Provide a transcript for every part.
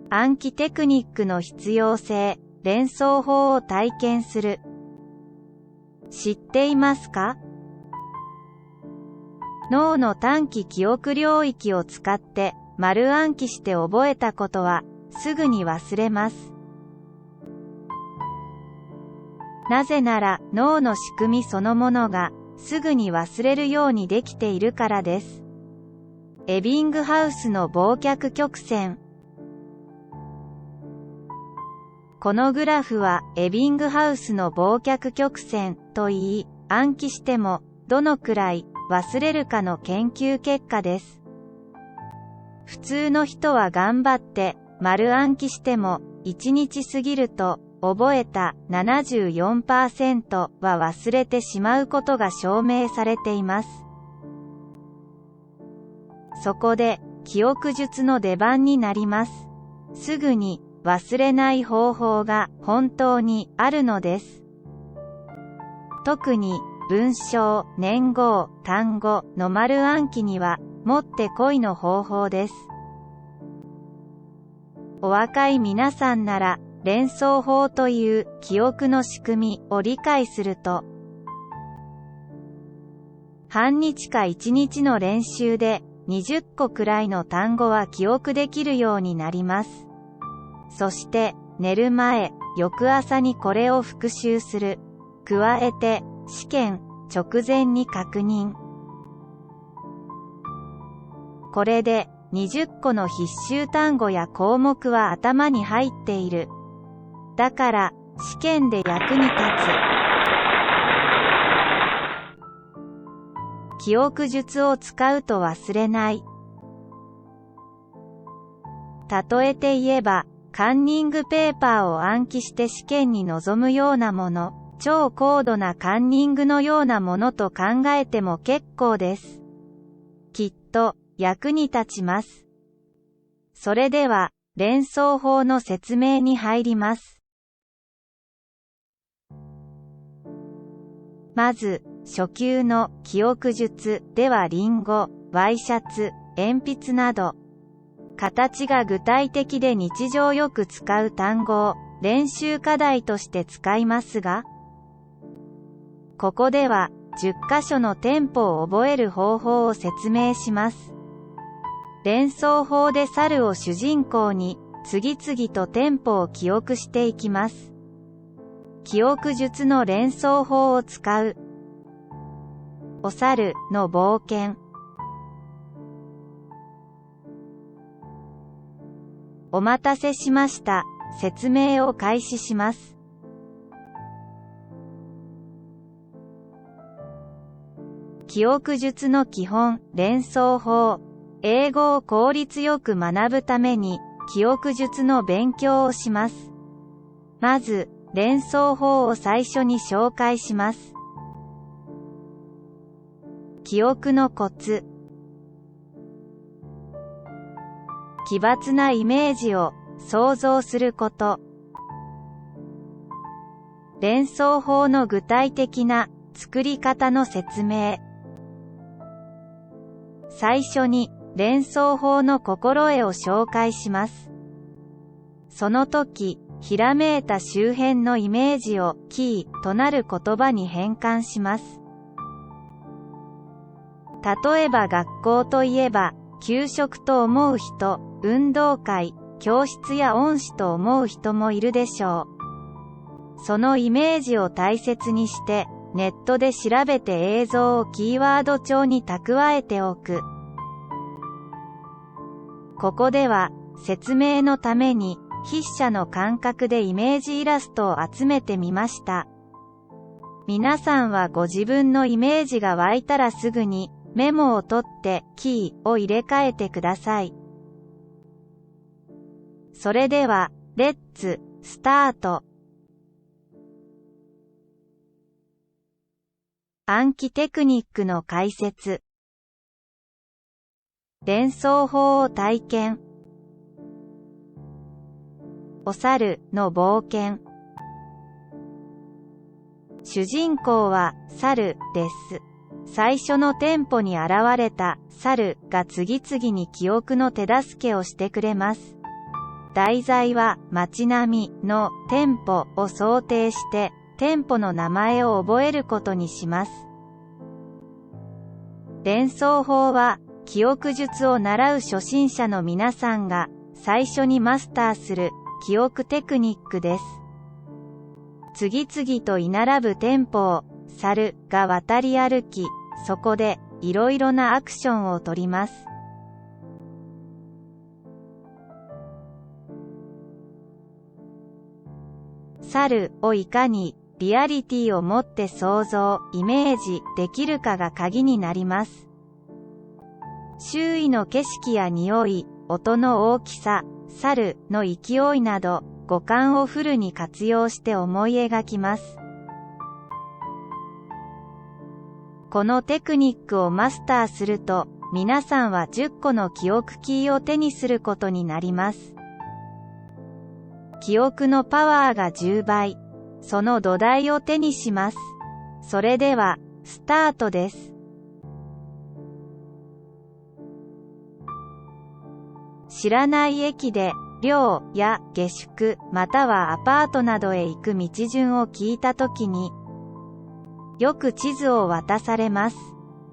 暗記テクニックの必要性、連想法を体験する。知っていますか？脳の短期記憶領域を使って丸暗記して覚えたことはすぐに忘れます。なぜなら脳の仕組みそのものがすぐに忘れるようにできているからです。エビングハウスの忘却曲線。このグラフはエビングハウスの忘却曲線と言い、暗記してもどのくらい忘れるかの研究結果です。普通の人は頑張って丸暗記しても1日過ぎると覚えた 74% は忘れてしまうことが証明されています。そこで記憶術の出番になります。すぐに忘れない方法が本当にあるのです。特に文章、年号、単語の丸暗記にはもってこいの方法です。お若い皆さんなら連想法という記憶の仕組みを理解すると、半日か1日の練習で20個くらいの単語は記憶できるようになります。そして寝る前、翌朝にこれを復習する。加えて試験直前に確認。これで20個の必修単語や項目は頭に入っている。だから試験で役に立つ。記憶術を使うと忘れない。例えて言えば、カンニングペーパーを暗記して試験に臨むようなもの、超高度なカンニングのようなものと考えても結構です。きっと役に立ちます。それでは、連想法の説明に入ります。まず、初級の記憶術ではリンゴ、ワイシャツ、鉛筆など、形が具体的で日常よく使う単語を練習課題として使いますが、ここでは10箇所のテンポを覚える方法を説明します。連想法で猿を主人公に次々とテンポを記憶していきます。記憶術の連想法を使う。お猿の冒険。お待たせしました。説明を開始します。記憶術の基本、連想法。英語を効率よく学ぶために、記憶術の勉強をします。まず、連想法を最初に紹介します。記憶のコツ。奇抜なイメージを想像すること。連想法の具体的な作り方の説明。最初に連想法の心得を紹介します。その時、ひらめいた周辺のイメージをキーとなる言葉に変換します。例えば学校といえば、給食と思う人、運動会、教室や恩師と思う人もいるでしょう。そのイメージを大切にして、ネットで調べて映像をキーワード帳に蓄えておく。ここでは、説明のために、筆者の感覚でイメージイラストを集めてみました。皆さんはご自分のイメージが湧いたらすぐに、メモを取ってキーを入れ替えてください。それでは、レッツ、スタート。暗記テクニックの解説。連想法を体験。お猿の冒険。主人公は猿です。最初のテンポに現れた猿が次々に記憶の手助けをしてくれます。題材は街並みの店舗を想定して店舗の名前を覚えることにします。連想法は記憶術を習う初心者の皆さんが最初にマスターする記憶テクニックです。次々と居並ぶ店舗を猿が渡り歩き、そこでいろいろなアクションを取ります。猿をいかにリアリティを持って想像、イメージできるかが鍵になります。周囲の景色や匂い、音の大きさ、猿の勢いなど、五感をフルに活用して思い描きます。このテクニックをマスターすると、皆さんは10個の記憶キーを手にすることになります。記憶のパワーが10倍。その土台を手にします。それでは、スタートです。知らない駅で、寮や下宿、またはアパートなどへ行く道順を聞いたときに、よく地図を渡されます。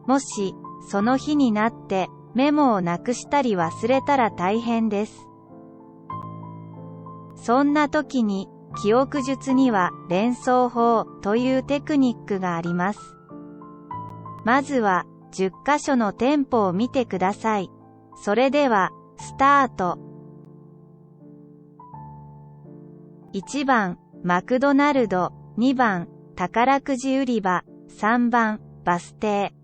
もし、その日になってメモをなくしたり忘れたら大変です。そんな時に、記憶術には連想法というテクニックがあります。まずは、10カ所の店舗を見てください。それでは、スタート。1番、マクドナルド、2番、宝くじ売り場、3番、バス停。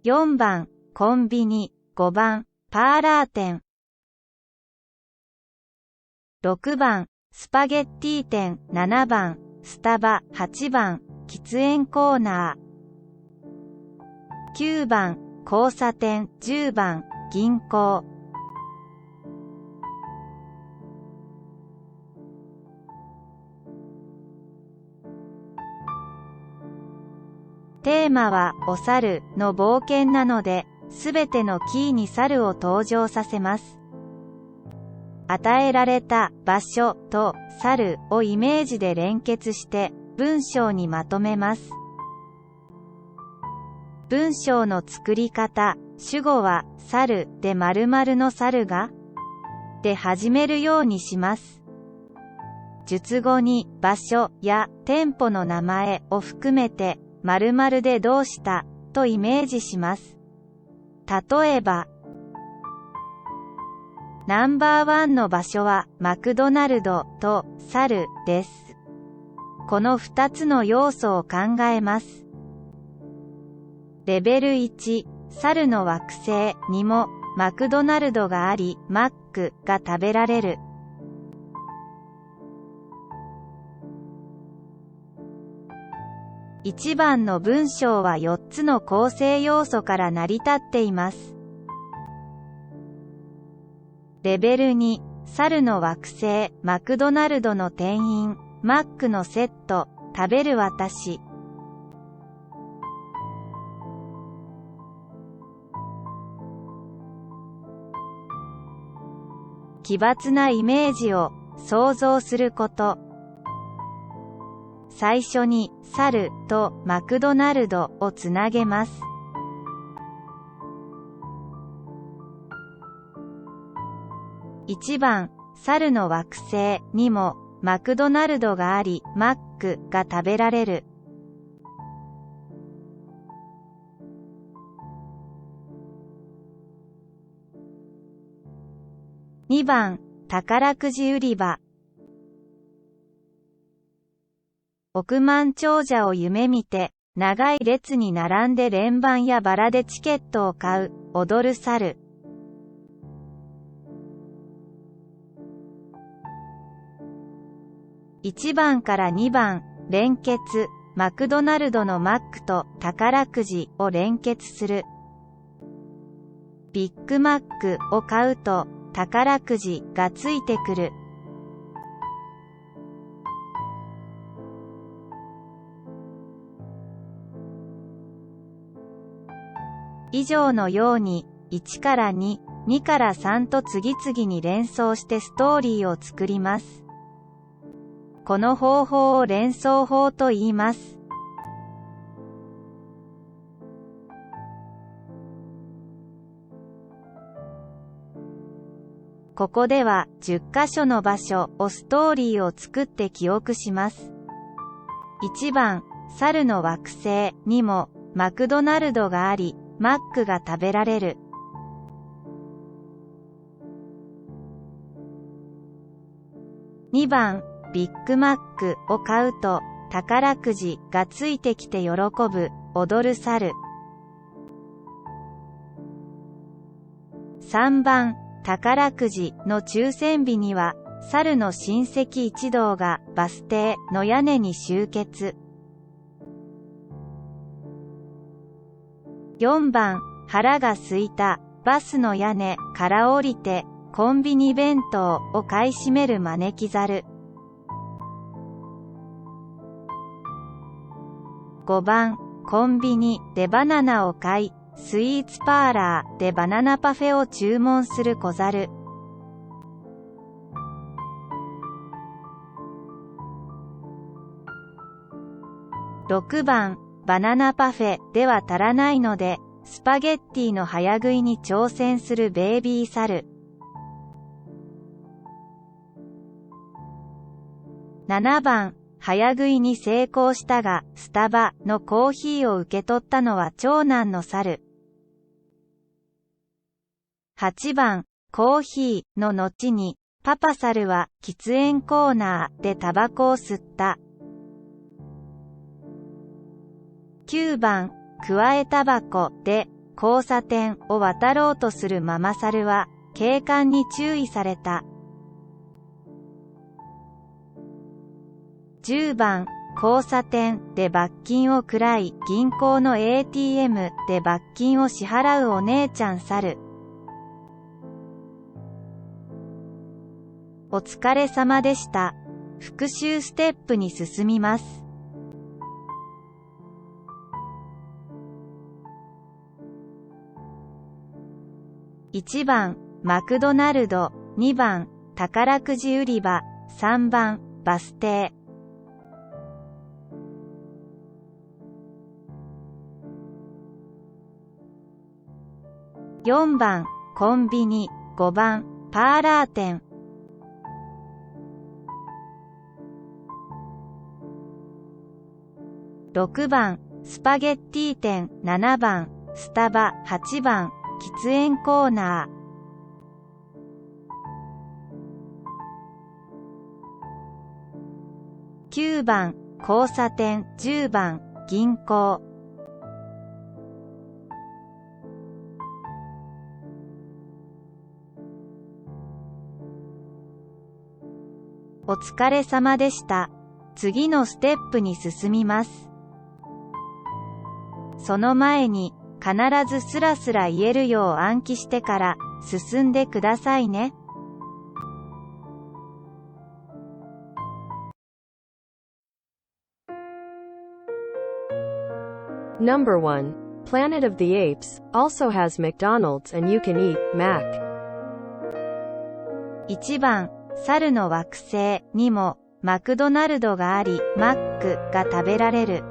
4番、コンビニ、5番、パーラー店。6番、スパゲッティ店、7番、スタバ、8番、喫煙コーナー。9番、交差点、10番、銀行。テーマはお猿の冒険なので、すべてのキーに猿を登場させます。与えられた場所と猿をイメージで連結して文章にまとめます。文章の作り方、主語は猿で〇〇の猿がで始めるようにします。述語に場所や店舗の名前を含めて〇〇でどうしたとイメージします。例えば、ナンバーワンの場所はマクドナルドと猿です。この2つの要素を考えます。レベル1、猿の惑星にもマクドナルドがあり、マックが食べられる。1番の文章は4つの構成要素から成り立っています。レベル2、猿の惑星、マクドナルドの店員、マックのセット、食べる私。奇抜なイメージを想像すること。最初に、猿とマクドナルドをつなげます。1番、猿の惑星にもマクドナルドがあり、マックが食べられる。2番、宝くじ売り場。億万長者を夢見て、長い列に並んで連番やバラでチケットを買う、踊る猿。1番から2番、連結、マクドナルドのマックと宝くじを連結する。ビッグマックを買うと宝くじがついてくる。以上のように1から2、2から3と次々に連想してストーリーを作ります。この方法を連想法と言います。ここでは10カ所の場所をストーリーを作って記憶します。1番、猿の惑星にもマクドナルドがあり、マックが食べられる。2番、ビッグマックを買うと宝くじがついてきて喜ぶ、踊る猿。3番、宝くじの抽選日には猿の親戚一同がバス停の屋根に集結。4番、腹が空いたバスの屋根から降りてコンビニ弁当を買い占める招き猿。5番、コンビニでバナナを買い、スイーツパーラーでバナナパフェを注文する小猿。6番、バナナパフェでは足らないので、スパゲッティの早食いに挑戦するベイビー猿。7番、早食いに成功したが、スタバのコーヒーを受け取ったのは長男の猿。8番、コーヒーの後に、パパ猿は喫煙コーナーでタバコを吸った。9番、くわえタバコで交差点を渡ろうとするママ猿は警官に注意された。10番、交差点で罰金を食らい、銀行の ATM で罰金を支払うお姉ちゃん猿。お疲れ様でした。復習ステップに進みます。1番、マクドナルド、2番、宝くじ売り場、3番、バス停。4番、コンビニ、5番、パーラー店。6番、スパゲッティ店、7番、スタバ、8番、喫煙コーナー。9番、交差点、10番、銀行。お疲れ様でした。次のステップに進みます。その前に、必ずスラスラ言えるよう暗記してから進んでくださいね。Number 1. Planet of the Apes also has McDonald's and you can eat Mac. 1番、猿の惑星にもマクドナルドがあり、マックが食べられる。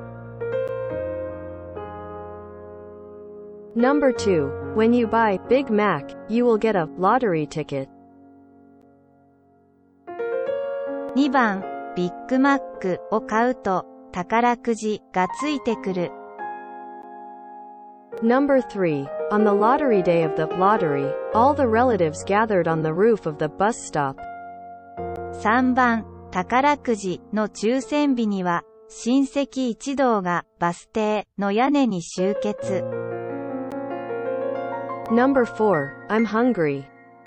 Number 2. When you buy Big Mac, you will get a lottery ticket. 2番、ビッグマックを買うと宝くじがついてくる。Number 3. On the lottery day of the lottery, all the relatives gathered on the roof of the bus stop. 3番、宝くじの抽選日には親戚一同がバス停の屋根に集結。Number 4. I'm hungry.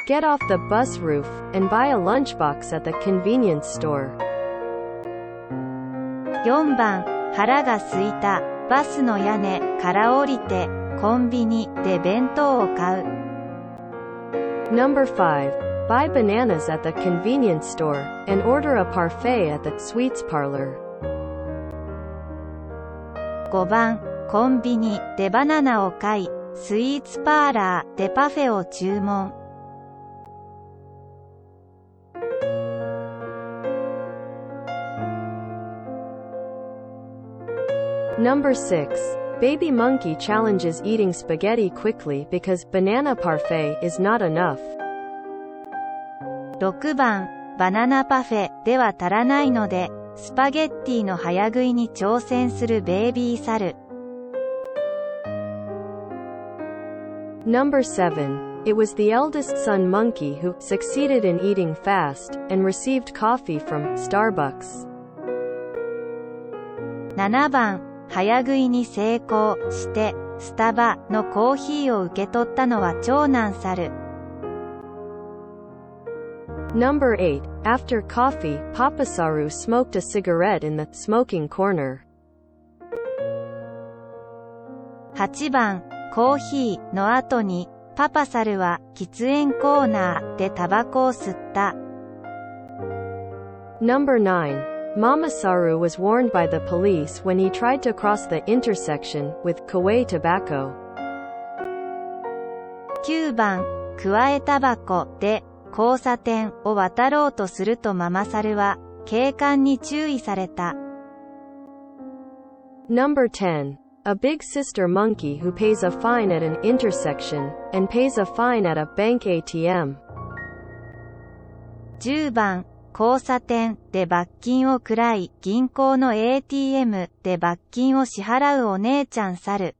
Get off the bus roof and buy a lunchbox at the convenience store. 4番、腹が空いたバスの屋根から降りてコンビニで弁当を買う。Number 5. Buy bananas at the convenience store and order a parfait at the sweets parlor. 5番、コンビニでバナナを買い、スイーツパーラーでパフェを注文。Number 6. Baby monkey challenges eating spaghetti quickly because banana parfait is not enough. 6番、バナナパフェでは足らないので、スパゲッティの早食いに挑戦するベイビーサル。Number 7. It was the eldest son monkey who succeeded in eating fast and received coffee from Starbucks. 7番、早食いに成功して、スタバのコーヒーを受け取ったのは長男サル。Number 8. After coffee, Papasaru smoked a cigarette in the smoking corner. 8番、コーヒーの後に、パパサルは喫煙コーナーでタバコを吸った。Number 9. Mamasaru was warned by the police when he tried to cross the intersection with Kuwait tobacco. 9番、くわえタバコで交差点を渡ろうとするとママサルは警官に注意された。Number 10. A big sister monkey who pays a fine at an intersection and pays a fine at a bank ATM. 10番、交差点で罰金を食らい、銀行の ATM で罰金を支払うお姉ちゃんサル。